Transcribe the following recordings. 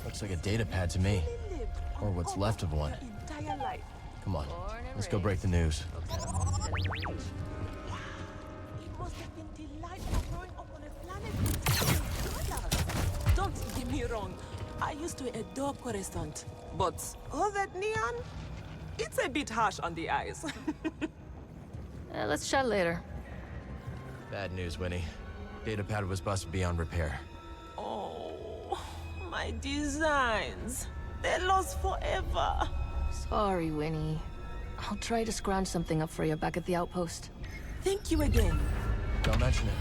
Looks like a data pad to me. Or what's left of one. Come on, let's go break the news. It must have been delightful growing up on a planet with colors. Don't get me wrong. I used to adore Coruscant. But all that neon? It's a bit harsh on the eyes. Let's chat later. Bad news, Winnie. Data pad was busted beyond repair. Oh, my designs. They're lost forever. Sorry, Winnie. I'll try to scrounge something up for you back at the outpost. Thank you again. Don't mention it.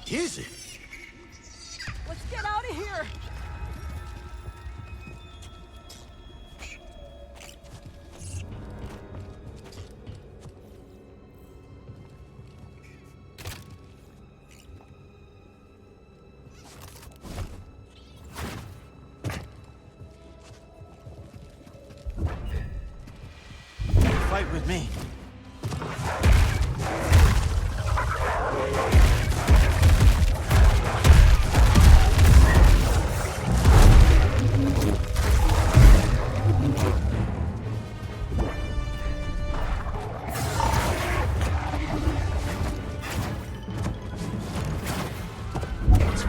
Is it? Let's get out of here. Fight with me.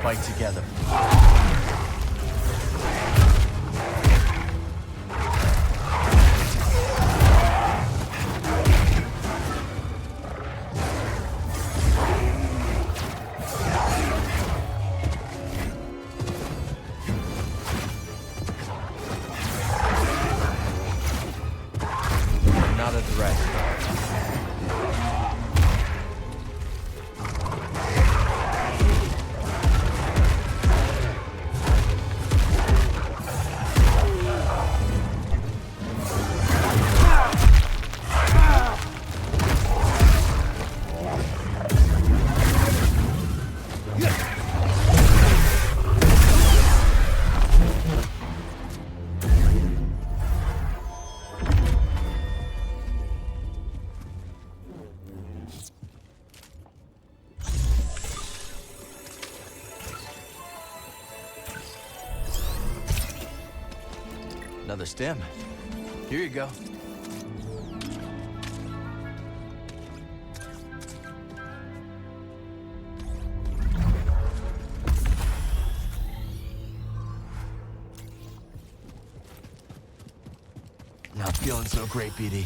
Fight together. Not a threat. Another stem. Here you go. Not feeling so great, BD.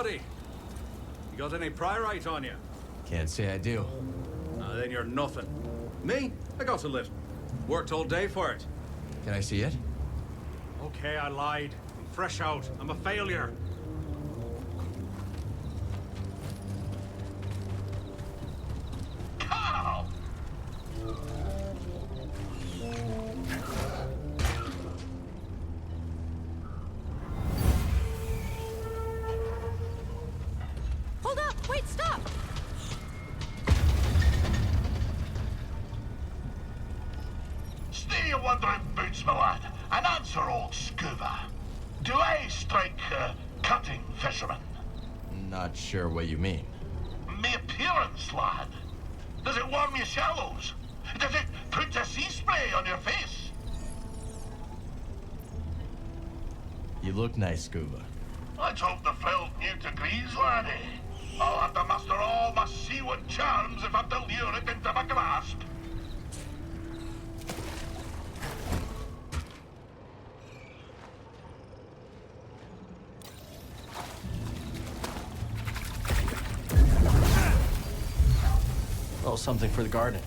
body. You got any pyrite on you? Can't say I do. Then you're nothing. Me? I got a lift. Worked all day for it. Can I see it? Okay, I lied. I'm fresh out. I'm a failure. Hold up! Wait, stop! Stay your wandering boots, my lad, and answer old Skoova. Do I strike cutting fisherman? Not sure what you mean. Me appearance, lad. Does it warm your shallows? Does it put a sea spray on your face? You look nice, Skoova. Let's hope the felled mute agrees, laddie. I'll have to muster all my seaward charms if I have to lure it into my grasp. Oh, something for the garden.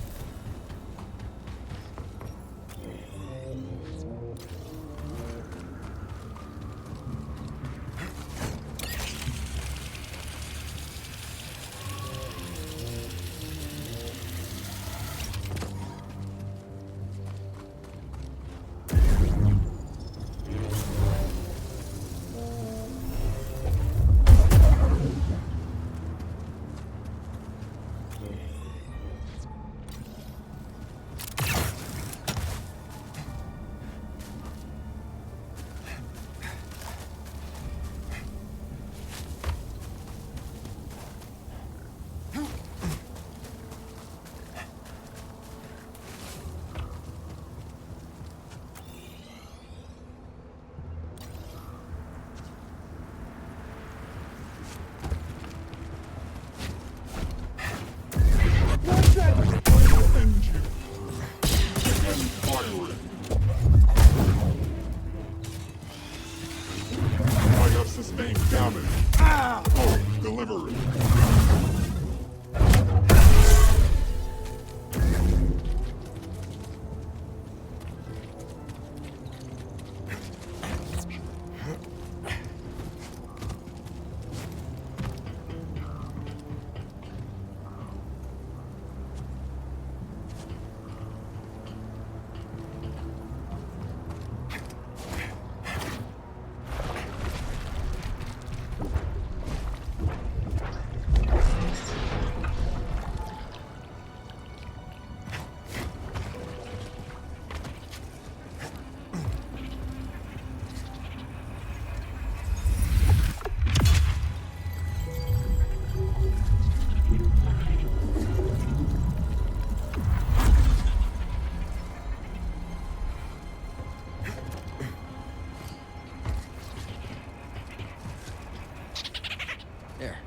There.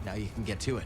Now you can get to it.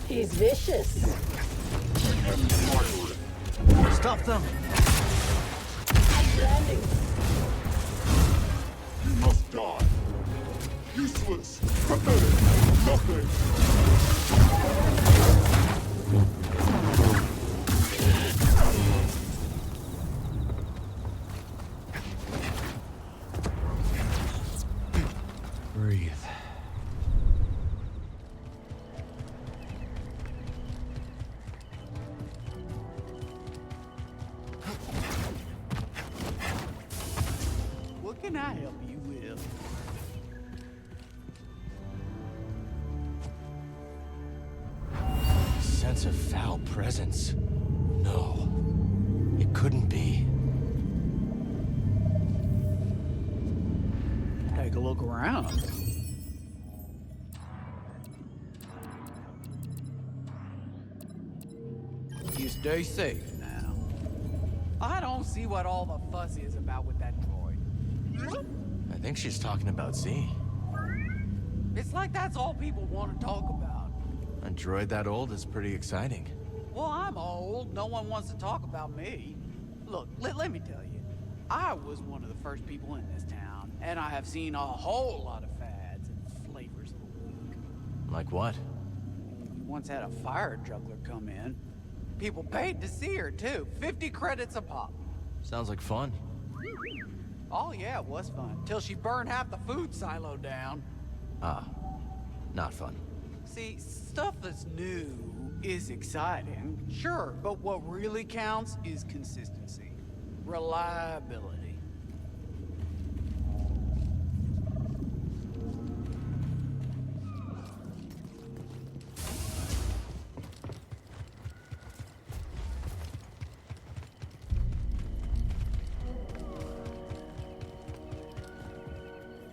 He's vicious. Stop them! Landing. You must die. Useless. Pathetic. Nothing. Breathe. What can I help you with? sense of foul presence. No, it couldn't be. Take a look around. You stay safe now. I don't see what all the fuss is about with that droid. I think she's talking about Z. It's like that's all people want to talk about. A droid that old is pretty exciting. Well, I'm old. No one wants to talk about me. Look, let me tell you. I was one of the first people in this town, and I have seen a whole lot of fads and flavors of the week. Like what? We once had a fire juggler come in. People paid to see her, too. 50 credits a pop. Sounds like fun. Oh, yeah, it was fun. Till she burned half the food silo down. Ah, not fun. See, stuff that's new is exciting, sure, but what really counts is consistency. Reliability.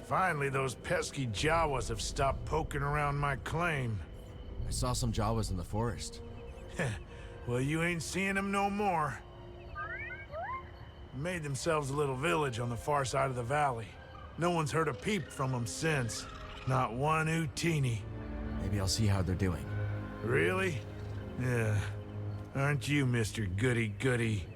Finally, those pesky Jawas have stopped poking around my claim. I saw some Jawas in the forest. Well, you ain't seeing them no more. Made themselves a little village on the far side of the valley. No one's heard a peep from them since. Not one Utini. Maybe I'll see how they're doing. Really? Yeah. Aren't you, Mr. Goody-Goody?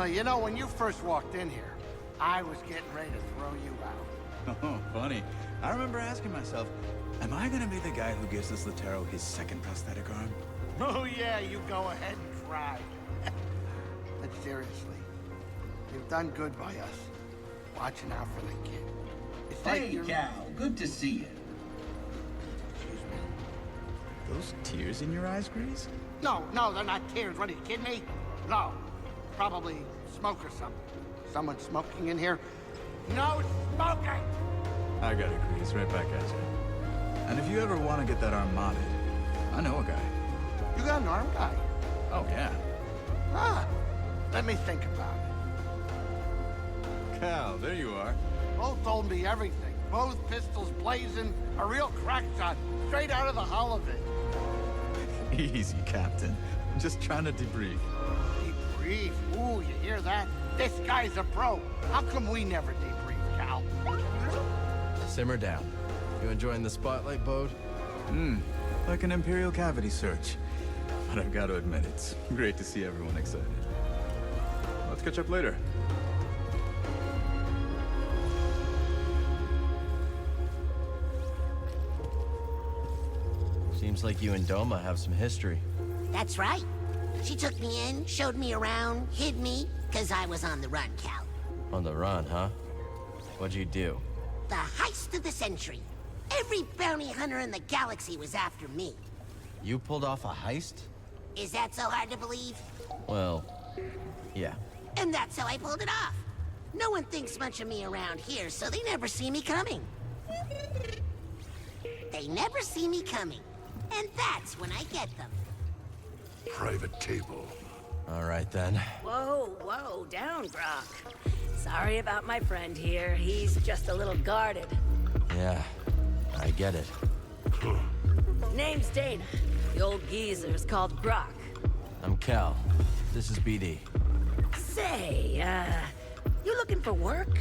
You know, when you first walked in here, I was getting ready to throw you out. Oh, funny. I remember asking myself, am I gonna be the guy who gives this Latero his second prosthetic arm? Oh, yeah, you go ahead and try. But seriously, you've done good by us. Watching out for the kid. It's like you're... Cal, good to see you. Excuse me. Those tears in your eyes, Grease? No, they're not tears. What, are you kidding me? No. Probably smoke or something. Someone smoking in here? No smoking! I got it, Grease. Right back at you. And if you ever want to get that arm modded, I know a guy. You got an arm guy? Oh, yeah. Ah, let me think about it. Cal, there you are. Both told me everything. Both pistols blazing, a real crack shot, straight out of the hull of it. Easy, Captain. I'm just trying to debrief. Debrief? Ooh, you hear that? This guy's a pro. How come we never debrief, Cal? Simmer down. You enjoying the spotlight, Bode? Like an Imperial cavity search. But I've got to admit, it's great to see everyone excited. Let's catch up later. Seems like you and Doma have some history. That's right. She took me in, showed me around, hid me, because I was on the run, Cal. On the run, huh? What'd you do? The heist of the century. Every bounty hunter in the galaxy was after me. You pulled off a heist? Is that so hard to believe? Well, yeah. And that's how I pulled it off. No one thinks much of me around here, so they never see me coming. They never see me coming. And that's when I get them. Private table. All right, then. Whoa, down, Grok. Sorry about my friend here. He's just a little guarded. Yeah, I get it. Name's Dana. The old geezer's called Grok. I'm Cal. This is BD. Say, you looking for work?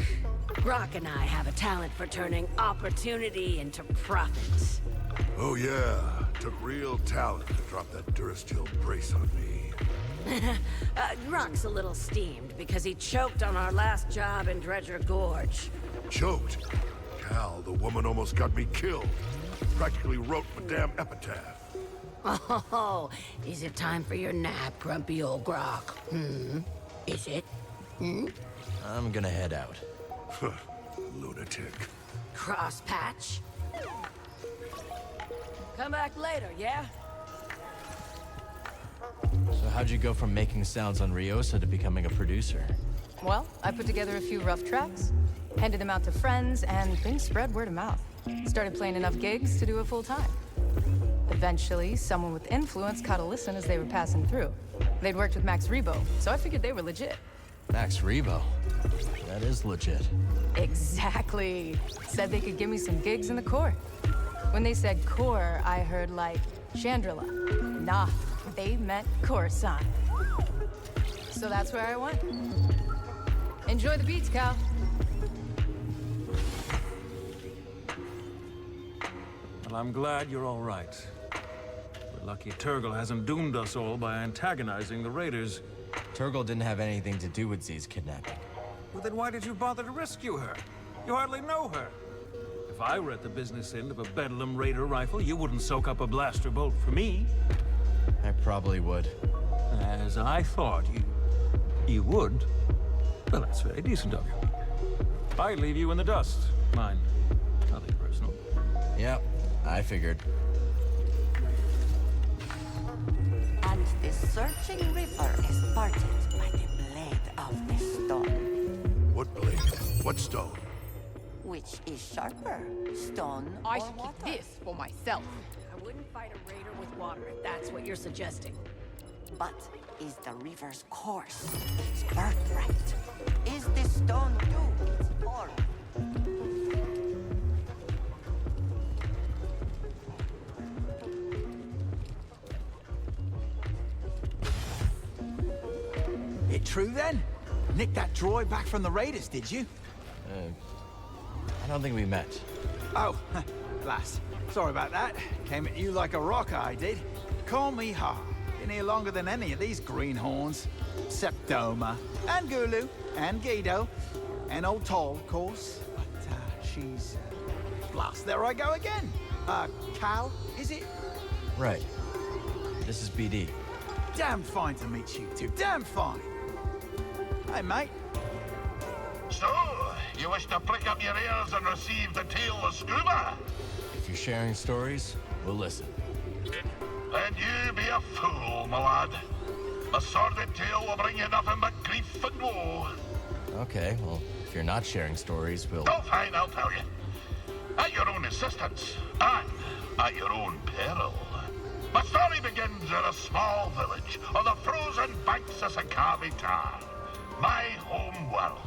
Grok and I have a talent for turning opportunity into profit. Oh yeah, took real talent to drop that Durasteel brace on me. Grok's a little steamed because he choked on our last job in Dredger Gorge. Choked? Cal, the woman almost got me killed. Practically wrote my damn epitaph. Oh, is it time for your nap, grumpy old grok? Is it? I'm gonna head out. Lunatic. Cross patch? Come back later, yeah? So how'd you go from making sounds on Ryosa to becoming a producer? Well, I put together a few rough tracks, handed them out to friends, and things spread word of mouth. Started playing enough gigs to do it full time. Eventually, someone with influence caught a listen as they were passing through. They'd worked with Max Rebo, so I figured they were legit. Max Rebo? That is legit. Exactly. Said they could give me some gigs in the Corps. When they said Corps, I heard like Chandrila. Nah, they meant Coruscant. So that's where I went. Enjoy the beats, Cal. Well, I'm glad you're all right. We're lucky Turgle hasn't doomed us all by antagonizing the raiders. Turgle didn't have anything to do with Z's kidnapping. Well, then why did you bother to rescue her? You hardly know her. If I were at the business end of a Bedlam Raider rifle, you wouldn't soak up a blaster bolt for me. I probably would. As I thought you would. Well, that's very decent of you. I leave you in the dust. Mine. Nothing personal. Yep, I figured. And the searching river is parted by the blade of the stone. What blade? What stone? Which is sharper, stone I or should water? keep this for myself. I wouldn't fight a raider with water if that's what you're suggesting. But is the river's course its birthright? Is the stone due its form? It true then? Nicked that droid back from the raiders, did you? I don't think we met. Oh, blast. Sorry about that. Came at you like a rock, I did. Call me Haab. Been here longer than any of these greenhorns. Septoma, and Gulu, and Guido, and old Toll, of course. But, she's... blast, there I go again. Cal, is it? Right. This is BD. Damn fine to meet you two, damn fine. Hey, mate. So, you wish to prick up your ears and receive the tale of Skoova? If you're sharing stories, we'll listen. Then you be a fool, my lad. A sordid tale will bring you nothing but grief and woe. Okay, well, if you're not sharing stories, we'll... Oh, fine, I'll tell you. At your own insistence, and at your own peril. My story begins in a small village on the frozen banks of Skoova, my home world.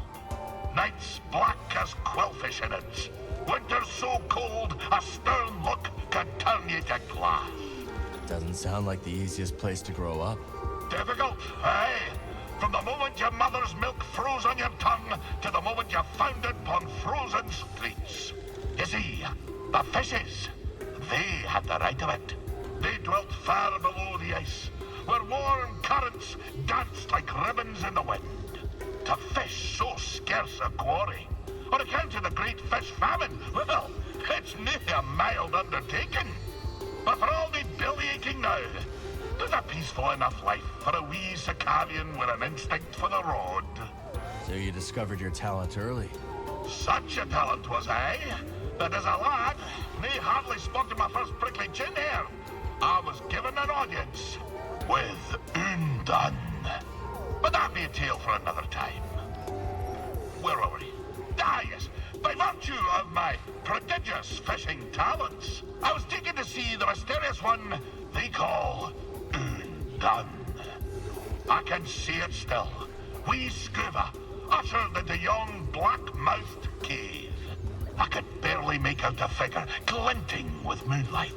Nights black as quillfish innards. Winters so cold, a stern look can turn you to glass. Doesn't sound like the easiest place to grow up. Difficult, aye. From the moment your mother's milk froze on your tongue to the moment you foundered upon frozen streets. You see, the fishes, they had the right of it. They dwelt far below the ice, where warm currents danced like ribbons in the wind. To fish so scarce a quarry, on account of the great fish famine, well, it's nae a mild undertaking. But for all the belly-aching now, there's a peaceful enough life for a wee Sikavian with an instinct for the road. So you discovered your talent early. Such a talent was I, that as a lad, nae hardly sported my first prickly chin hair. I was given an audience with Undone. But that be a tale for another time. Where were we? Ah, yes. By virtue of my prodigious fishing talents, I was taken to see the mysterious one they call Undone. I can see it still. Wee Skoova, ushered into yon black-mouthed cave. I could barely make out a figure glinting with moonlight.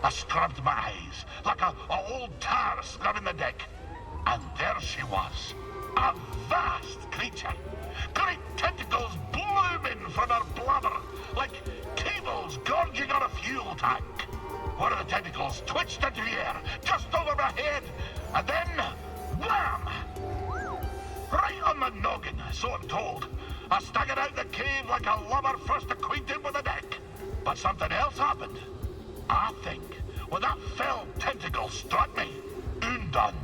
I scrubbed my eyes like a old tar scrubbing the deck. And there she was, a vast creature. Great tentacles blooming from her blubber, like cables gorging on a fuel tank. One of the tentacles twitched into the air, just over my head, and then, wham! Right on the noggin, so I'm told. I staggered out the cave like a lover first acquainted with the deck. But something else happened. I think when that fell tentacle struck me, Undan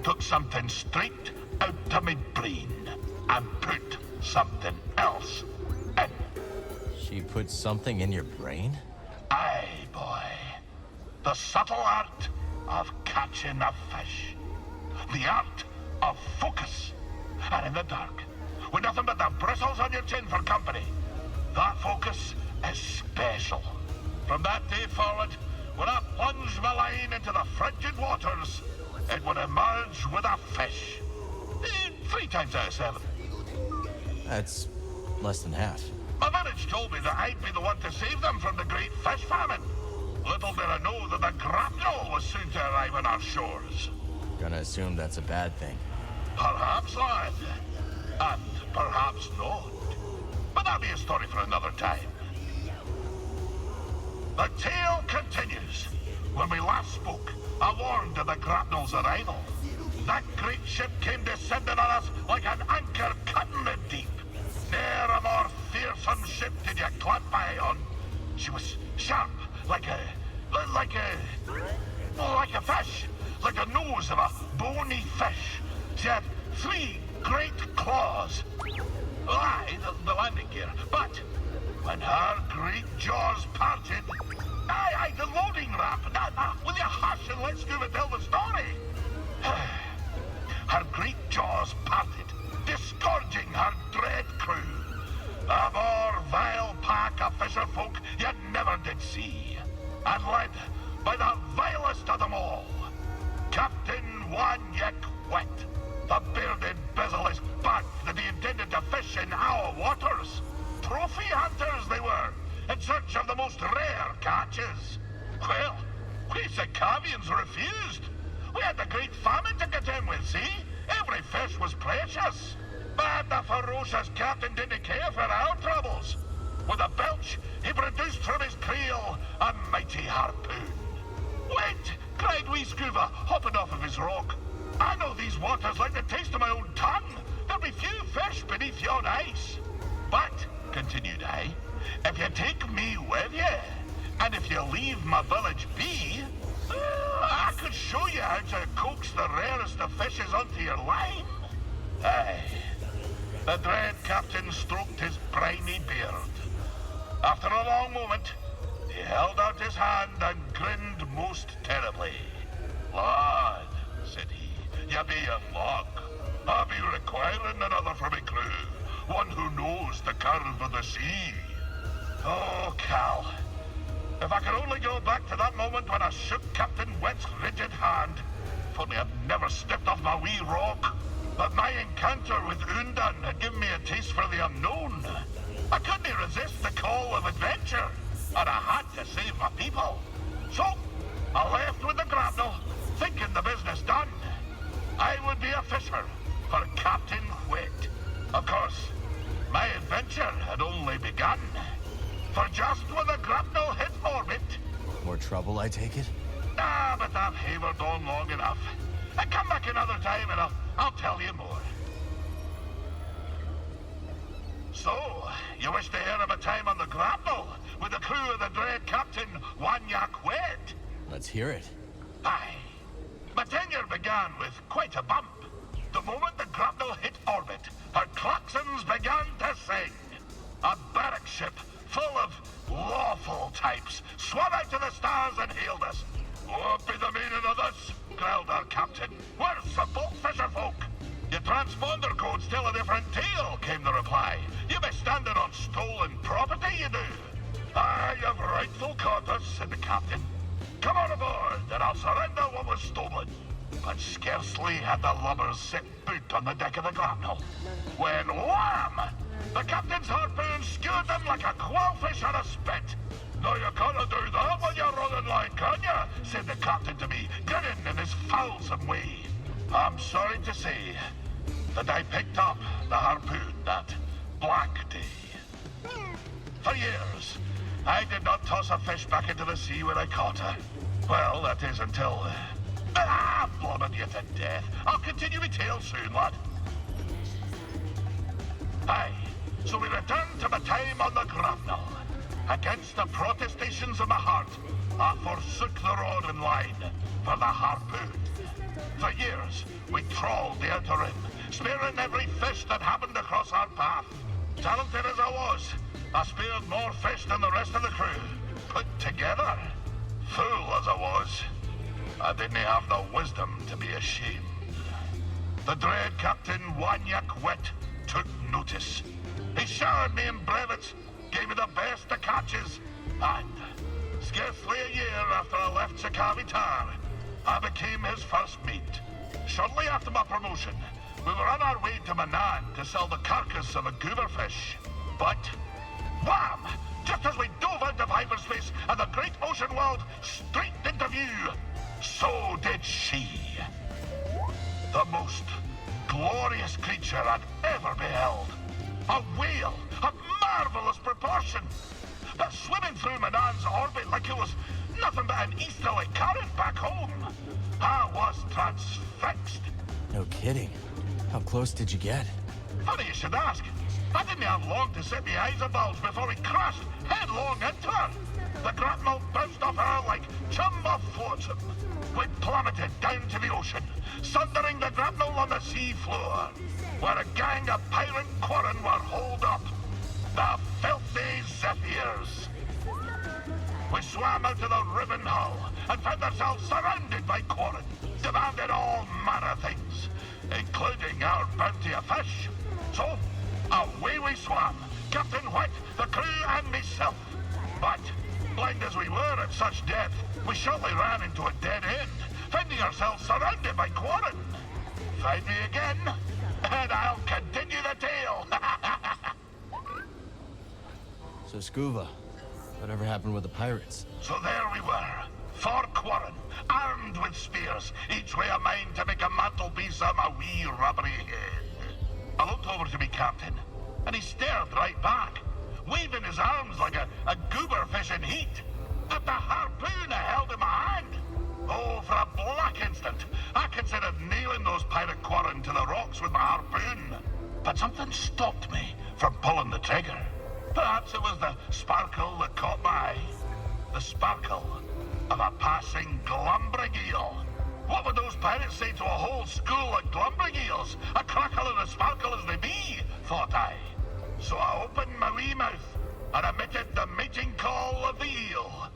took something straight out of my brain and put something else in. She put something in your brain? Aye, boy. The subtle art of catching a fish. The art of focus. And in the dark, with nothing but the bristles on your chin for company, that focus is special. From that day forward, when I plunged my line into the frigid waters, it would emerge with a fish. 3 times out of 7. That's less than half. My village told me that I'd be the one to save them from the great fish famine. Little did I know that the grapnel was soon to arrive on our shores. Gonna assume that's a bad thing. Perhaps, lad. And perhaps not. But that'll be a story for another time. The tale continues. When we last spoke, I warned of the grapnel's arrival. That great ship came descending on us like an anchor cutting the deep. Ne'er a more fearsome ship did you clamp by on. She was sharp, like a fish, like the nose of a bony fish. She had 3 great claws. Aye, the landing gear. But when her great jaws parted, aye, the loading ramp. Will you hush and let Skoova tell the story? Her great jaws parted, disgorging her dread crew. A more vile pack of fisher folk you never did see. And led by the vilest of them all, Captain Wanyek Wet, the bearded, bezel-less bat that he intended to fish in our waters. Trophy hunters they were, in search of the most rare catches. Well, we Sikavians refused. We had the great famine to contend with, see? Every fish was precious. But the ferocious captain didn't care for our troubles. With a belch, he produced from his creel a mighty harpoon. Wait, cried wee Skoova, hopping off of his rock. I know these waters like the taste of my own tongue. There'll be few fish beneath yon ice. But, continued I, if you take me with you, and if you leave my village be, I could show you how to coax the rarest of fishes onto your line. Aye. The dread captain stroked his briny beard. After a long moment, he held out his hand and grinned most terribly. Lad, said he, you be in luck. I'll be requiring another for my crew, one who knows the curve of the sea. Oh, Cal, if I could only go back to that moment when I shook Captain Wet's rigid hand. If only I'd never stepped off my wee rock. But my encounter with Undan had given me a taste for the unknown. I couldn't resist the call of adventure, and I had to save my people. So, I left with the grapnel, thinking the business done. I would be a fisher for Captain Wet. Of course, my adventure had only begun. For just when the grapnel hit orbit... More trouble, I take it? Ah, but I've havered on long enough. And come back another time and I'll tell you more. So, you wish to hear of a time on the grapnel with the crew of the dread Captain Wanyek Wet? Let's hear it. Aye. My tenure began with quite a bump. The moment the grapnel hit orbit, her claxons began to sing. A barrack ship full of lawful types swam out to the stars and hailed us. What be the meaning of this? Growled our captain. We're simple fisher folk. Your transponder codes tell a different tale, came the reply. You be standing on stolen property, you do. Aye, you've rightful quarters, said the captain. Come on aboard, and I'll surrender what was stolen. But scarcely had the lubbers set foot on the deck of the grapnel, when wham! The captain's harpoon skewered them like a quailfish on a spit. No, you can't do that when you're running line, can you? Said the captain to me, grinning in his foulsome way. I'm sorry to say that I picked up the harpoon that black day. For years, I did not toss a fish back into the sea when I caught her. Well, that is until... blobbing you to death. I'll continue my tale soon, lad. Aye, so we returned to my time on the grapnel. Against the protestations of my heart, I forsook the rod and line for the harpoon. For years, we trawled the outer rim, spearing every fish that happened across our path. Talented as I was, I speared more fish than the rest of the crew. Put together, fool as I was, I didn't have the wisdom to be ashamed. The dread Captain Wanyak Wet took notice. He showered me in brevets, gave me the best of catches, and scarcely a year after I left Sakavitar, I became his first mate. Shortly after my promotion, we were on our way to Manan to sell the carcass of a gooberfish. But, wham! Just as we dove into hyperspace and the great ocean world streaked into view, so did she. The most glorious creature I'd ever beheld. A whale of marvelous proportion. But swimming through Manan's orbit like it was nothing but an easterly current back home. I was transfixed. No kidding. How close did you get? Funny you should ask. I didn't have long to set my eyes abulge before he crashed headlong into her. The grapnel bounced off her like chum off flotsam. We plummeted down to the ocean, sundering the grapnel on the sea floor, where a gang of pirate quarren were holed up. The filthy Zephyrs. We swam out to the ribbon hull and found ourselves surrounded by quarren, demanding all manner of things, including our bounty of fish. So, away we swam, Captain White, the crew, and myself. But, blind as we were at such depth, we shortly ran into a dead end, finding ourselves surrounded by quarren. Find me again, and I'll continue the tale. So Skoova, whatever happened with the pirates? So there we were, 4 quarren, armed with spears, each way a mind to make a mantelpiece of my wee rubbery head. I looked over to me captain, and he stared right back, waving his arms like a gooberfish in heat, at the harpoon I held in my hand. Oh, for a black instant, I considered nailing those pirate quarren to the rocks with my harpoon. But something stopped me from pulling the trigger. Perhaps it was the sparkle that caught my eye. The sparkle of a passing glumbrig eel. What would those pirates say to a whole school of glumbrig eels? A crackle and a sparkle as they be, thought I. So I opened my wee mouth and emitted the mating call of the eel.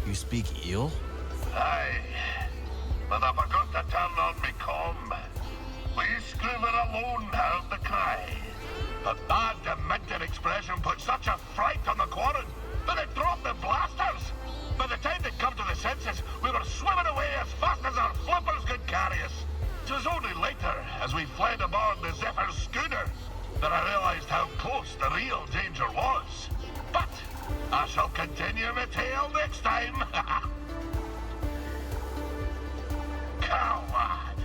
You speak eel? Aye, but I forgot to turn on me comm. We Skoova alone heard the cry. But that demented expression put such a fright on the quarren that it dropped the blasters. By the time they'd come to the senses, we were swimming away as fast as our flippers could carry us. It was only later, as we fled aboard the Zephyr's schooner, that I realized how close the real danger was. But I shall continue my tale next time. Coward.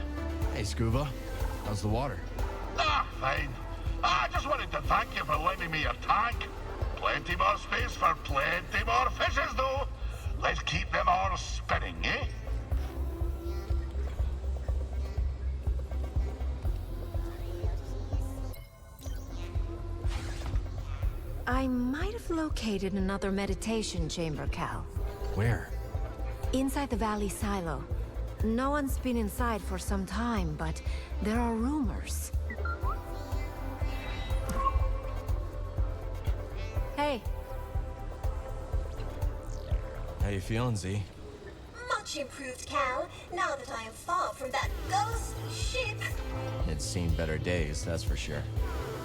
Hey, Skoova. How's the water? Ah, fine. I just wanted to thank you for lending me your tank. Plenty more space for plenty more fishes, though. Let's keep them all spinning, eh? I might have located another meditation chamber, Cal. Where? Inside the Valley Silo. No one's been inside for some time, but there are rumors. Hey. How you feeling, Z? Much improved, Cal, now that I am far from that ghostly ship. It's seen better days, that's for sure.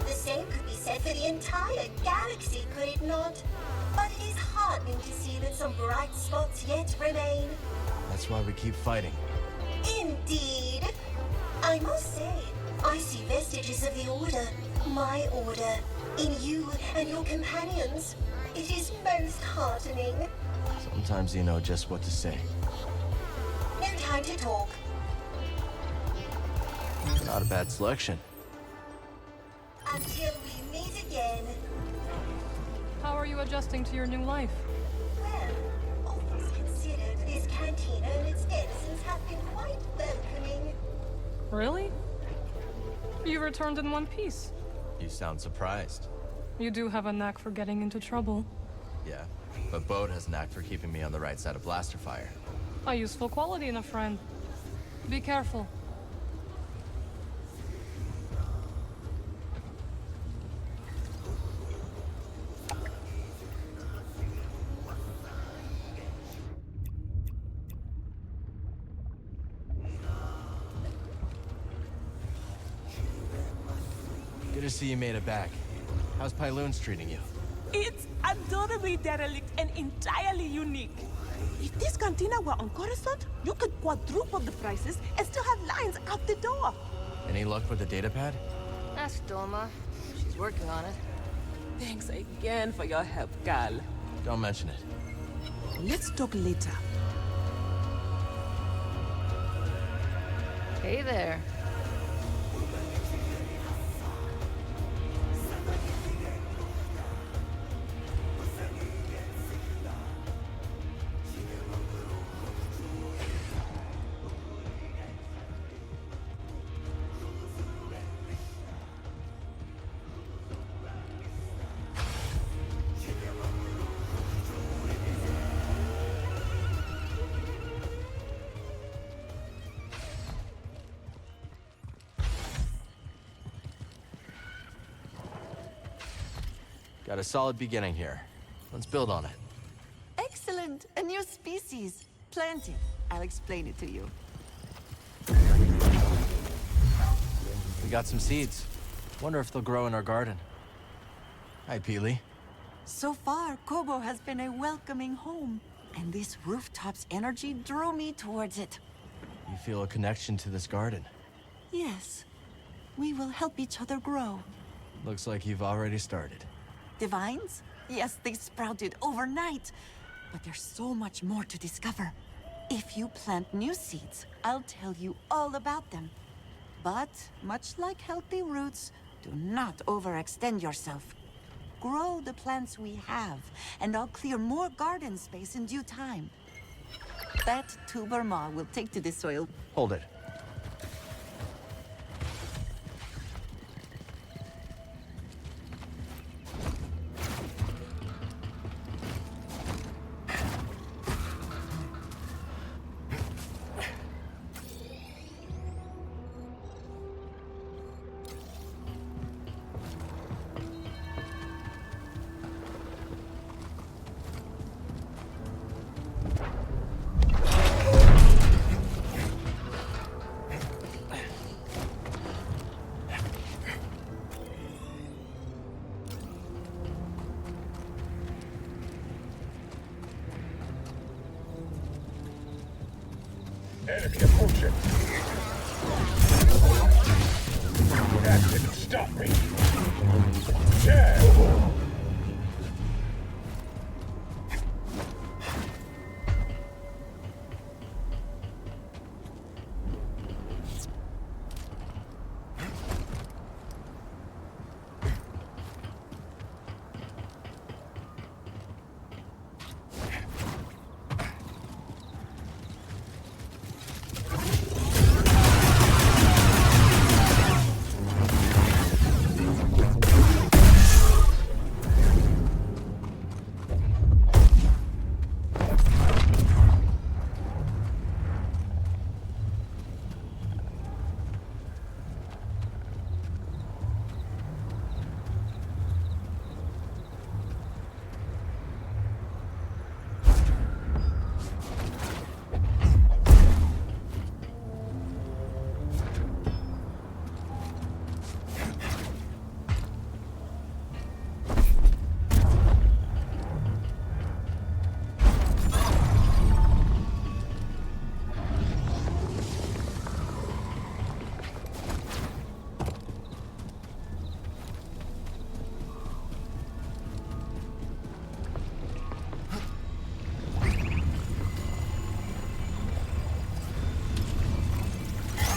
The same could be said for the entire galaxy, could it not? But it is heartening to see that some bright spots yet remain. That's why we keep fighting. Indeed. I must say, I see vestiges of the Order, my Order, in you and your companions. It is most heartening. Sometimes you know just what to say. No time to talk. Not a bad selection. Until we meet again. How are you adjusting to your new life? Well, all things considered, this cantina and its denizens have been quite welcoming. Really? You returned in one piece. You sound surprised. You do have a knack for getting into trouble. Yeah, but Bode has a knack for keeping me on the right side of blaster fire. A useful quality in a friend. Be careful. Good to see you made it back. How's Pyloon's treating you? It's adorably derelict and entirely unique. If this cantina were on Coruscant, you could quadruple the prices and still have lines out the door. Any luck with the datapad? Ask Doma. She's working on it. Thanks again for your help, Cal. Don't mention it. Let's talk later. Hey there. Got a solid beginning here. Let's build on it. Excellent! A new species. Plant it. I'll explain it to you. We got some seeds. Wonder if they'll grow in our garden. Hi, Peely. So far, Kobo has been a welcoming home. And this rooftop's energy drew me towards it. You feel a connection to this garden? Yes. We will help each other grow. Looks like you've already started. Divines? Yes, they sprouted overnight. But there's so much more to discover. If you plant new seeds, I'll tell you all about them. But, much like healthy roots, do not overextend yourself. Grow the plants we have, and I'll clear more garden space in due time. That tuber maw will take to the soil. Hold it. Enemy approaching. That didn't stop me. Yeah.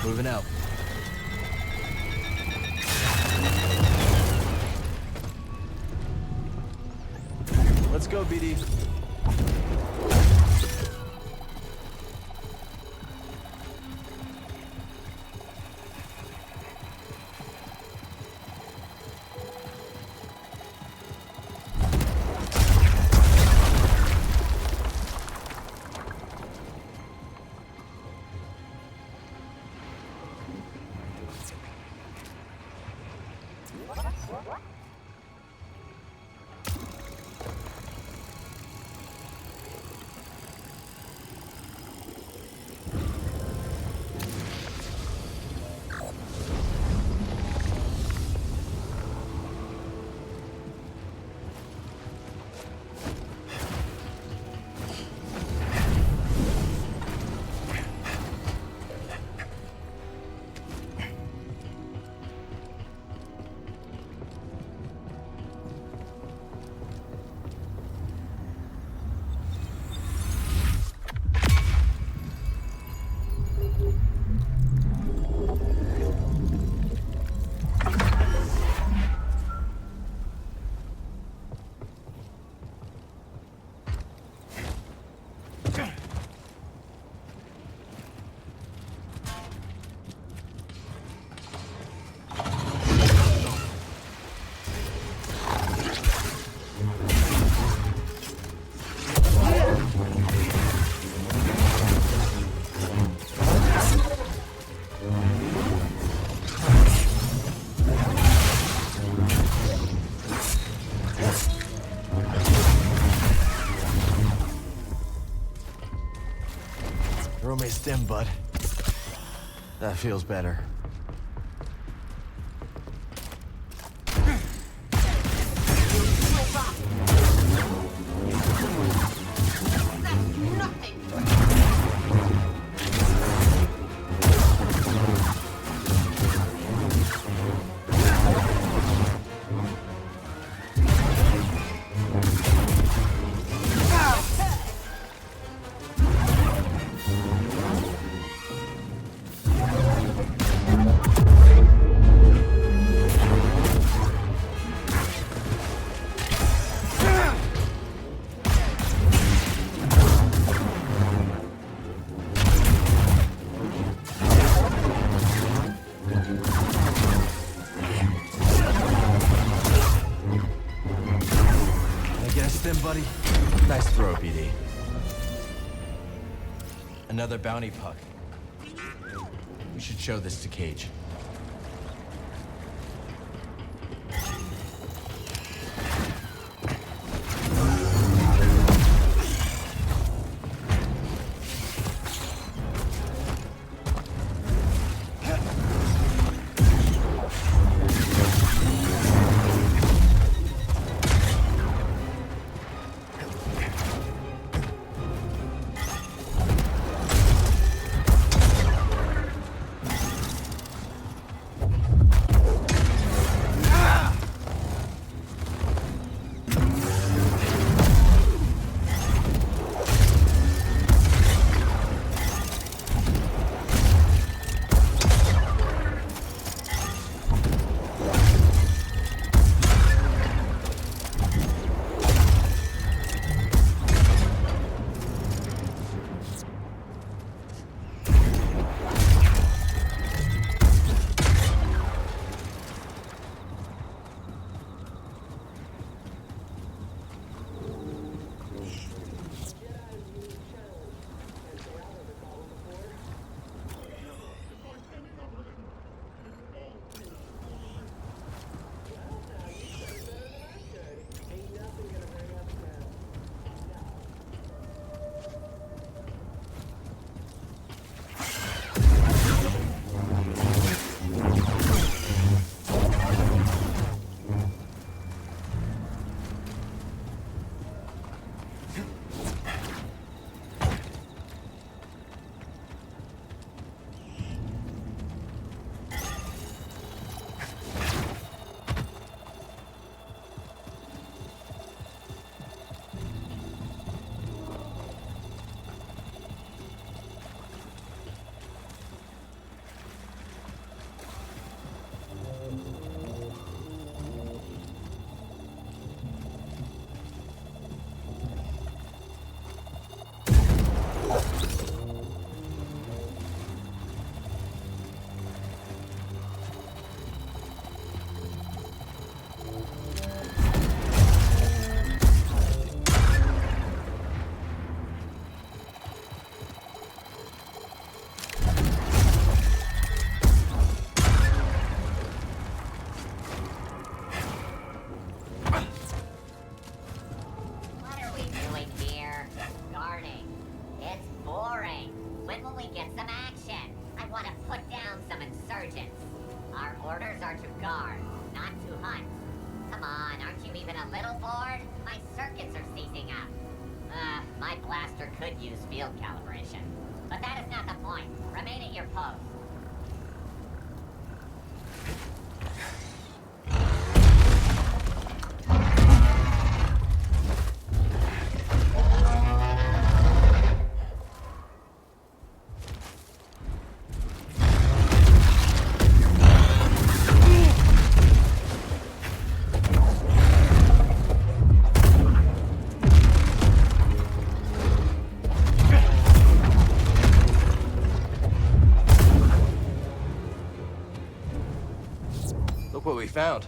Moving out. Let's go, BD. Throw me a stim, bud. That feels better. Buddy. Nice throw, BD. Another bounty puck. We should show this to Cage. get some action. I want to put down some insurgents. Our orders are to guard, not to hunt. Come on, aren't you even a little bored? My circuits are seizing up. My blaster could use field calibration. But that is not the point. Remain at your post. Look what we found.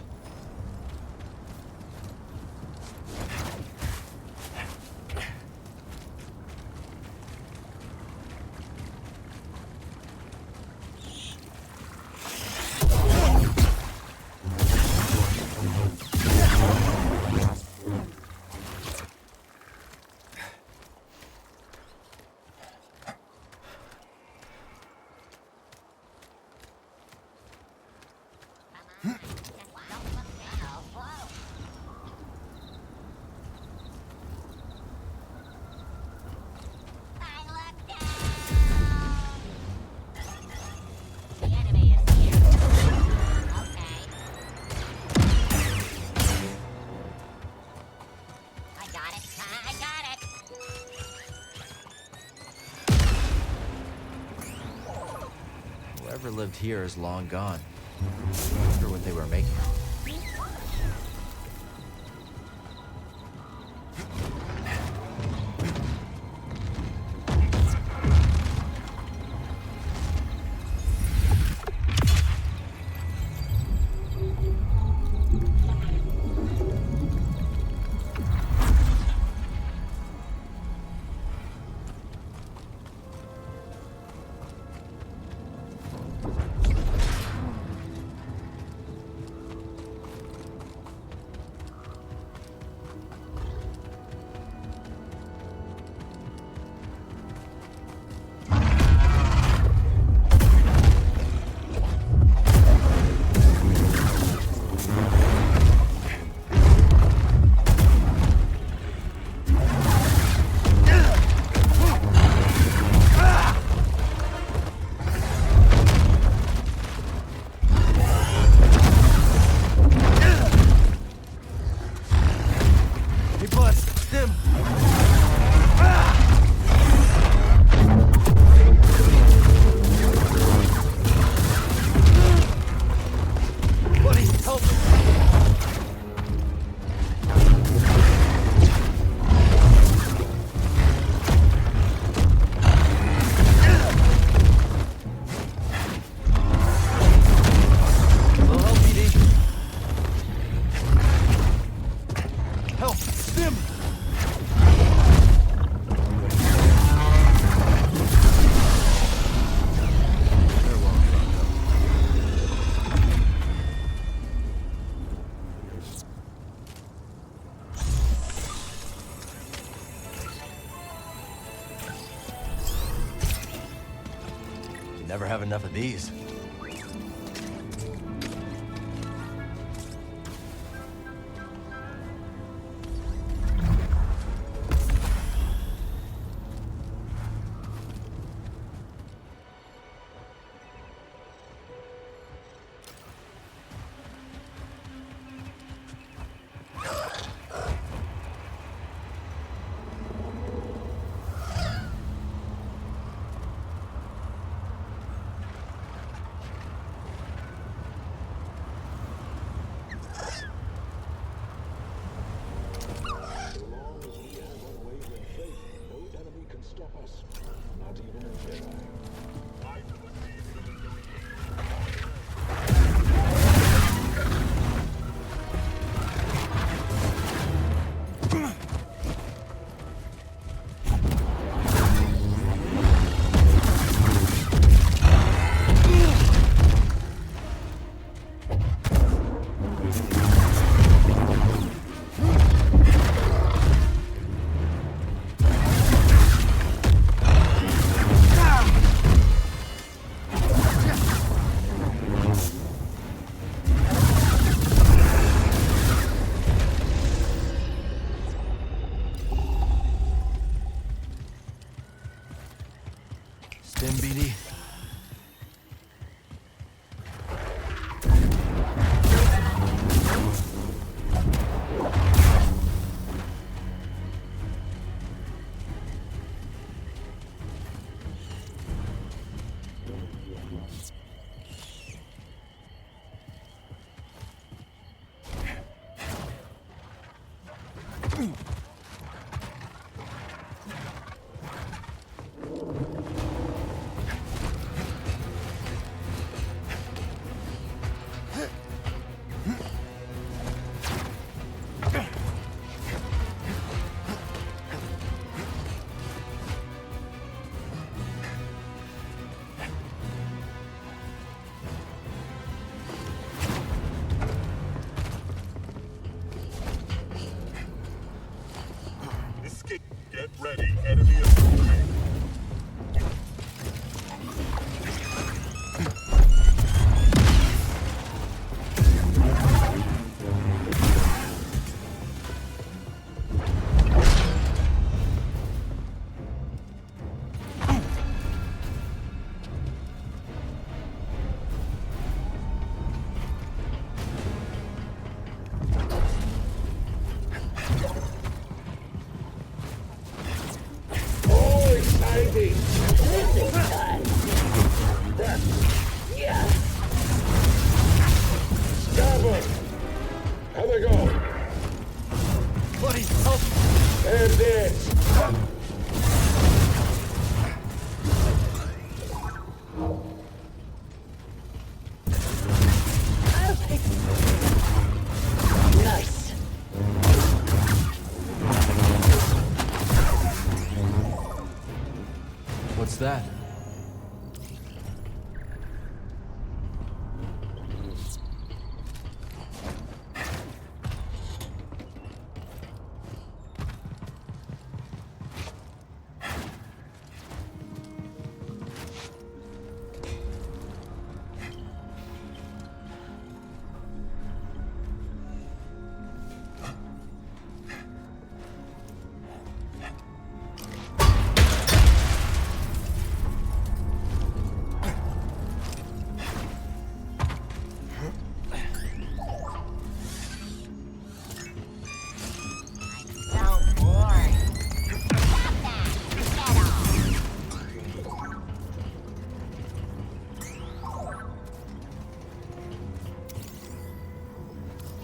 Whoever lived here is long gone. I wonder what they were making. Never have enough of these.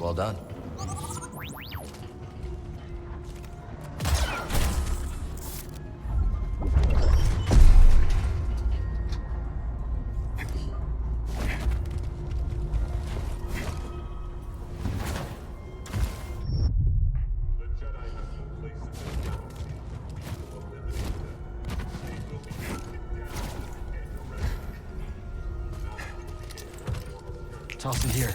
Well done. Toss it here.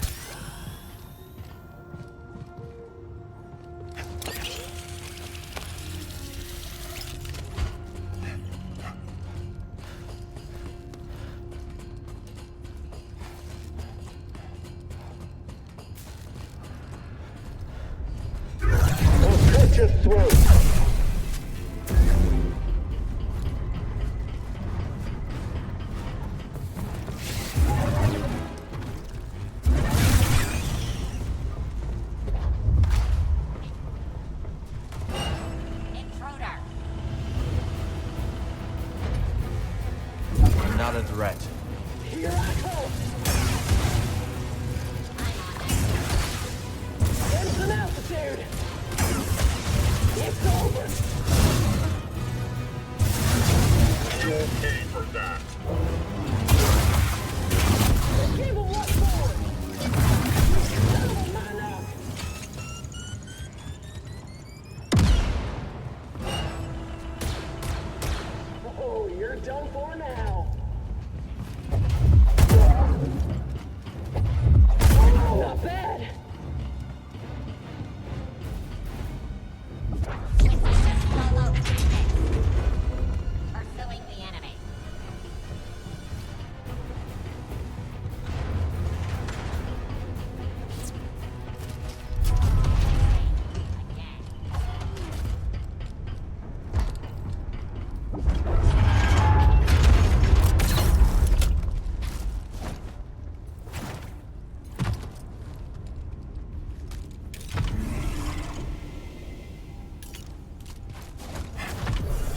Cut your throat. Not a threat. Here I come. Instant altitude. It's over. You'll pay for that. Give him what for? Settle mine up. Oh, you're done for now. Not bad. Pursuing the enemy.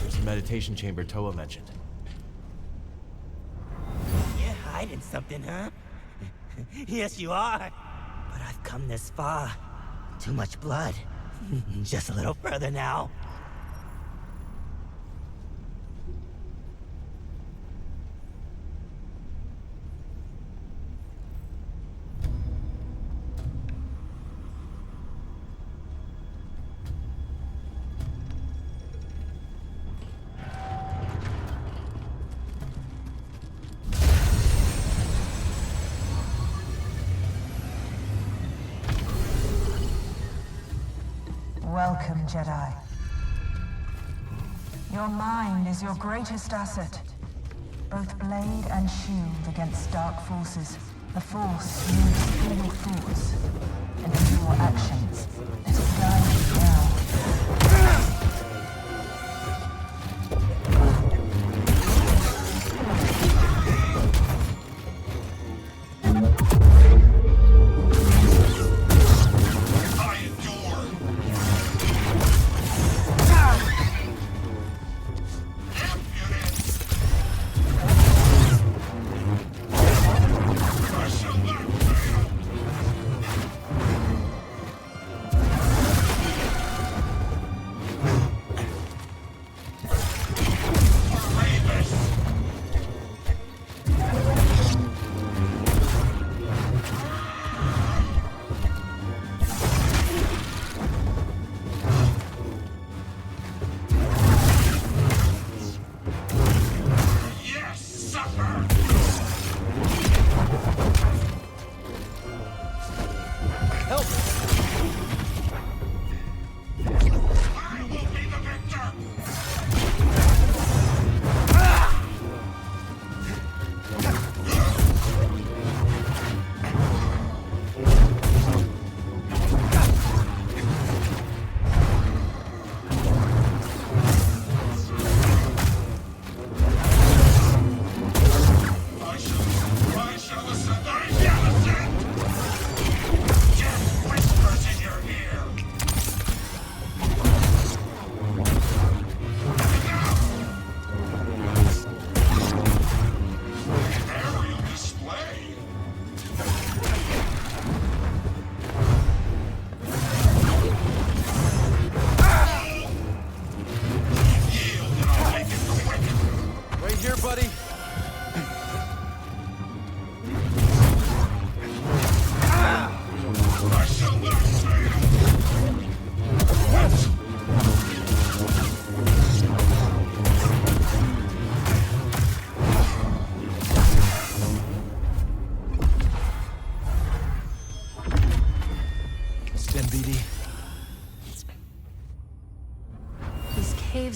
There's a meditation chamber Toa mentioned. You're hiding something, huh? Yes, you are. But I've come this far. Too much blood. Just a little further now. Welcome, Jedi. Your mind is your greatest asset. Both blade and shield against dark forces. The Force moves through your thoughts and into your actions. Let it guide you now.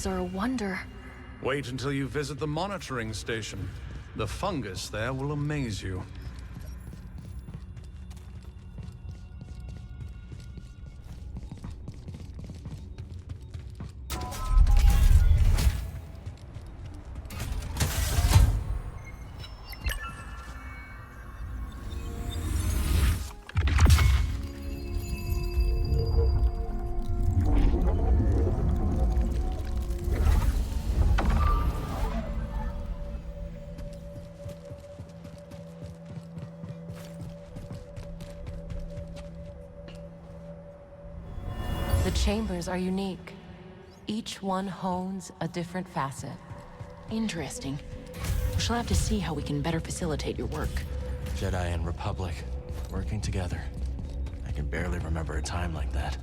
chambers are a wonder. Wait until you visit the monitoring station. The fungus there will amaze you. The chambers are unique. Each one hones a different facet. Interesting. We'll have to see how we can better facilitate your work. Jedi and Republic, working together. I can barely remember a time like that.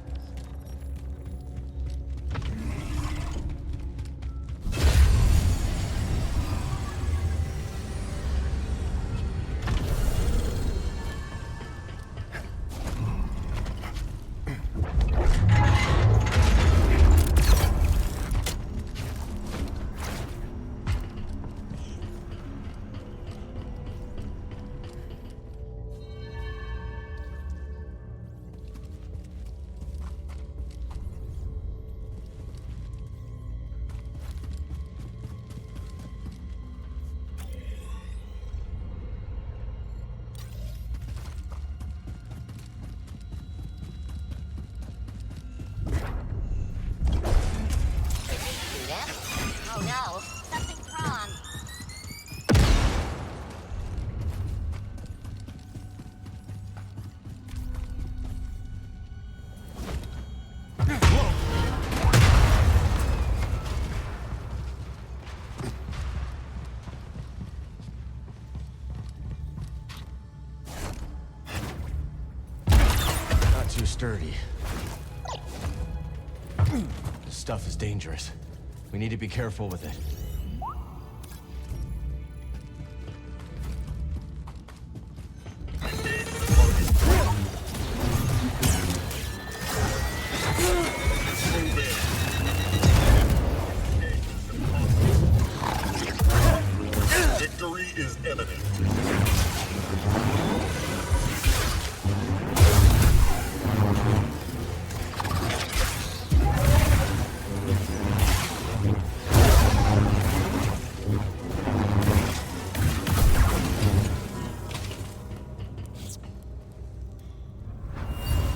Oh no, something's wrong. Not too sturdy. This stuff is dangerous. We need to be careful with it. Victory is imminent.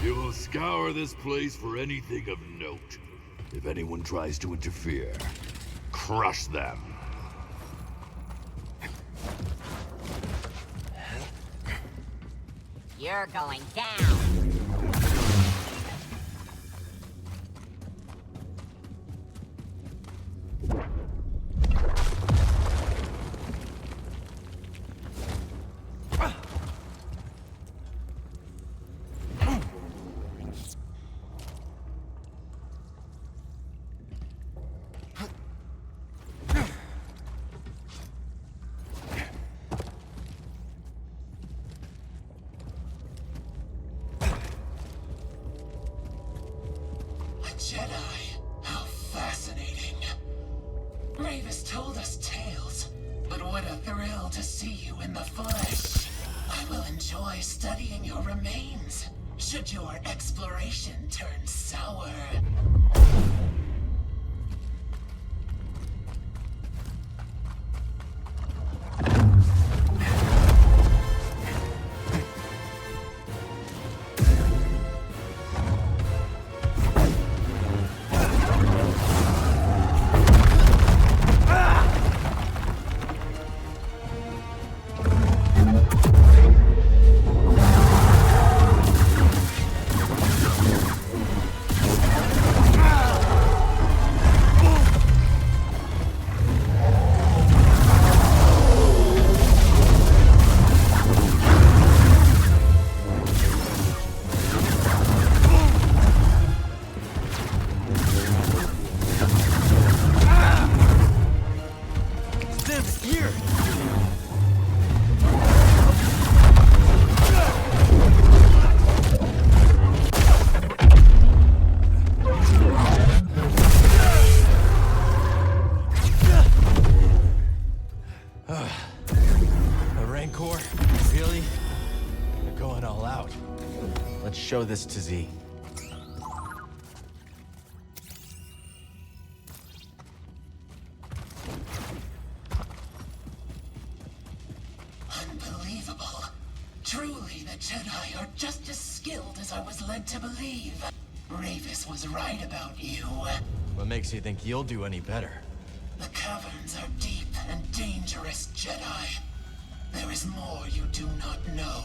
You will scour this place for anything of note. If anyone tries to interfere, crush them. You're going down. Jedi. How fascinating. Ravis told us tales, but what a thrill to see you in the flesh. I will enjoy studying your remains, should your exploration turn sour. Rancor? Really? They're going all out. Let's show this to Z. Unbelievable. Truly, the Jedi are just as skilled as I was led to believe. Ravis was right about you. What makes you think you'll do any better? The caverns are deep and dangerous, Jedi. There is more you do not know.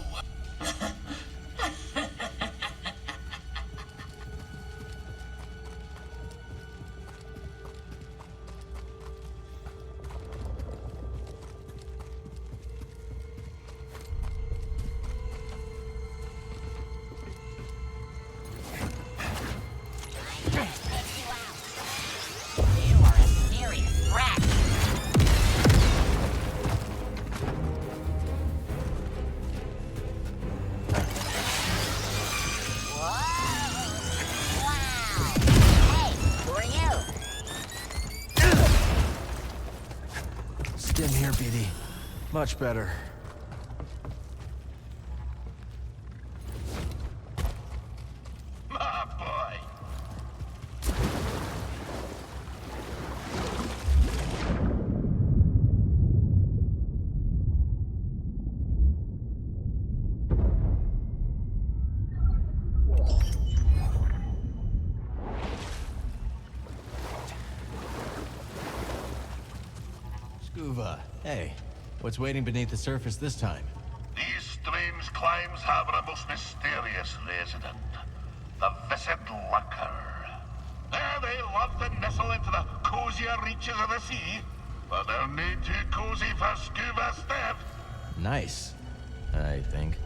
Much better. My boy. Skoova, hey. What's waiting beneath the surface this time? These strange climes harbor a most mysterious resident. The Viscid Lurker. They love to nestle into the cozier reaches of the sea, but they're not too cozy for Skoova Stev. Nice, I think.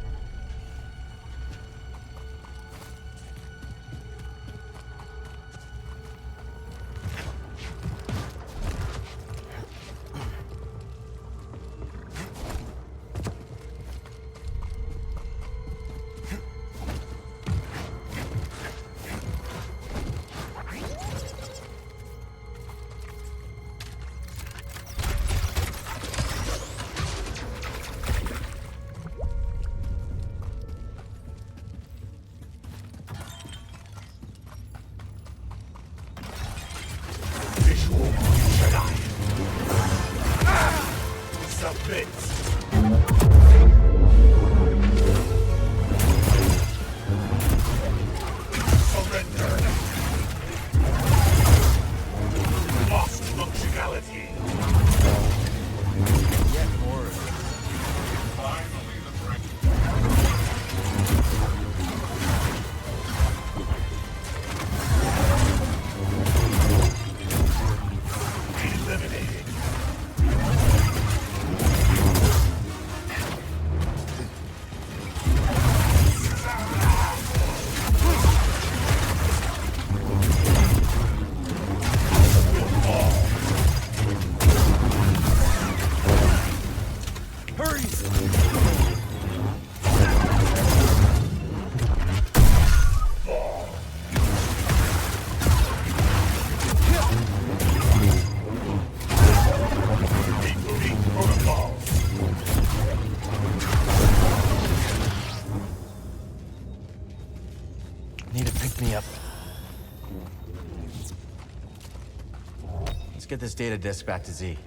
Get this data disk back to Z.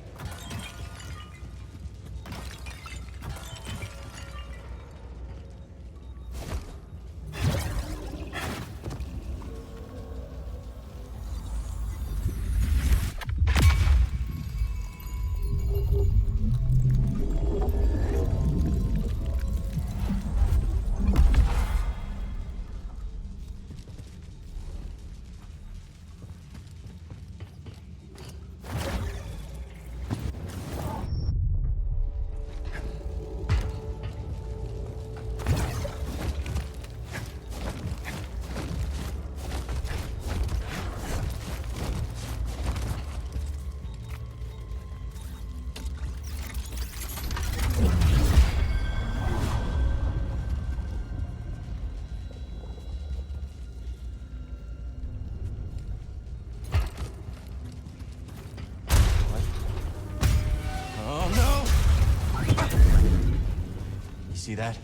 see that?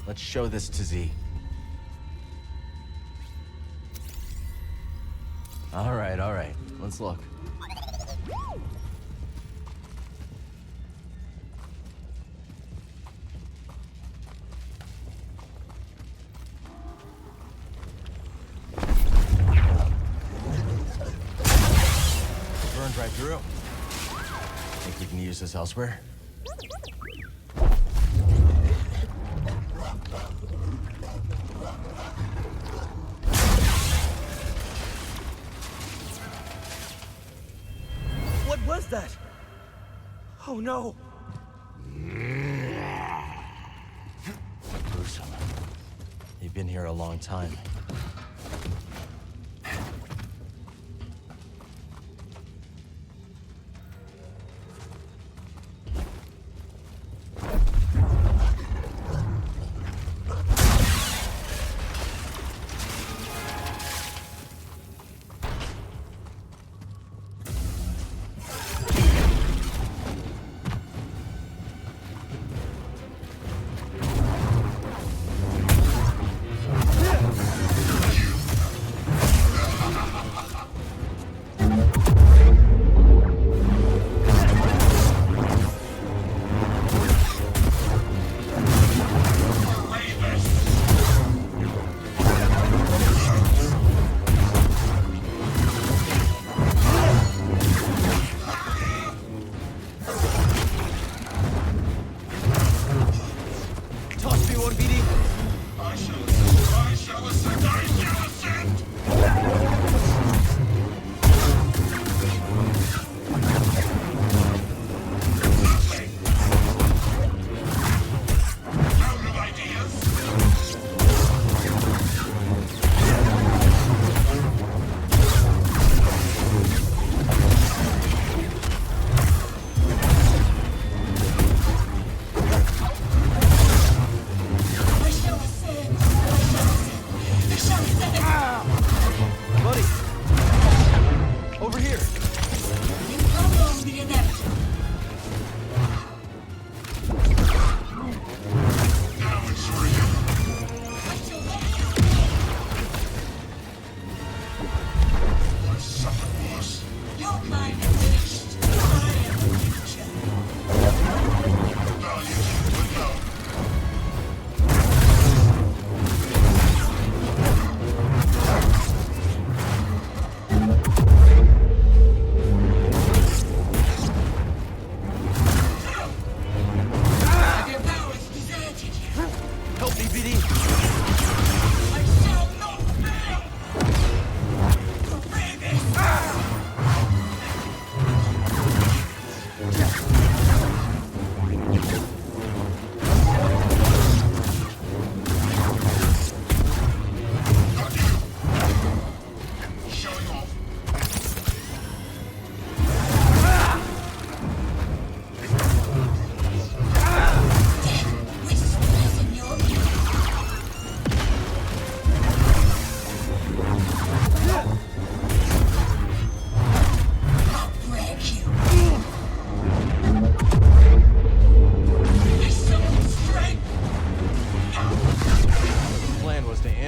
Let's show this to Z. All right. Let's look. Burned right through. Think we can use this elsewhere? What was that? Oh no! Gruesome. You've been here a long time.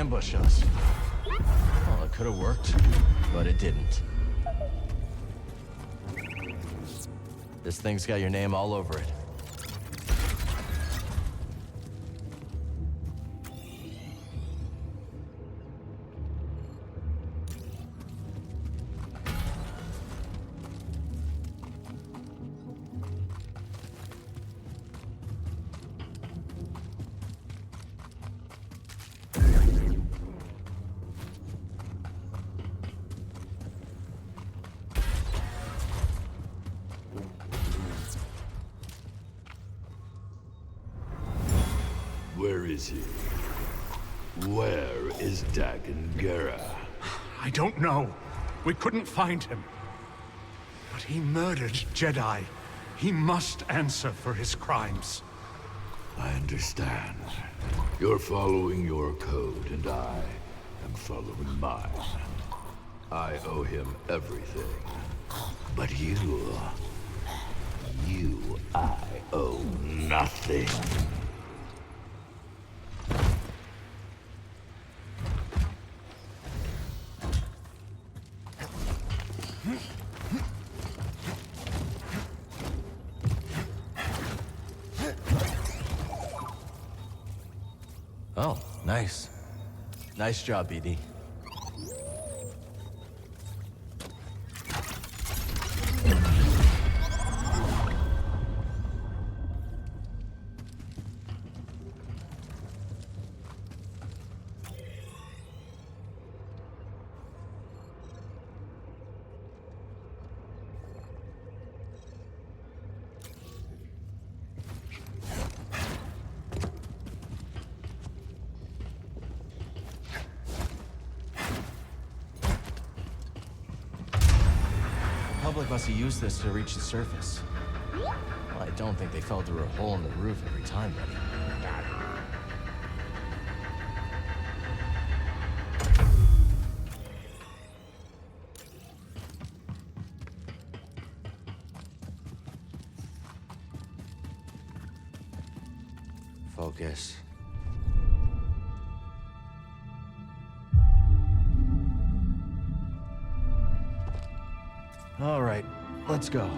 ambush us. Well, it could have worked, but it didn't. This thing's got your name all over it. Where is he? Where is Dagon Gera? I don't know. We couldn't find him. But he murdered Jedi. He must answer for his crimes. I understand. You're following your code, and I am following mine. I owe him everything. But I owe nothing. Oh, nice. Nice job, BD. The public must have used this to reach the surface. Well, I don't think they fell through a hole in the roof every time, buddy. Focus. All right, let's go.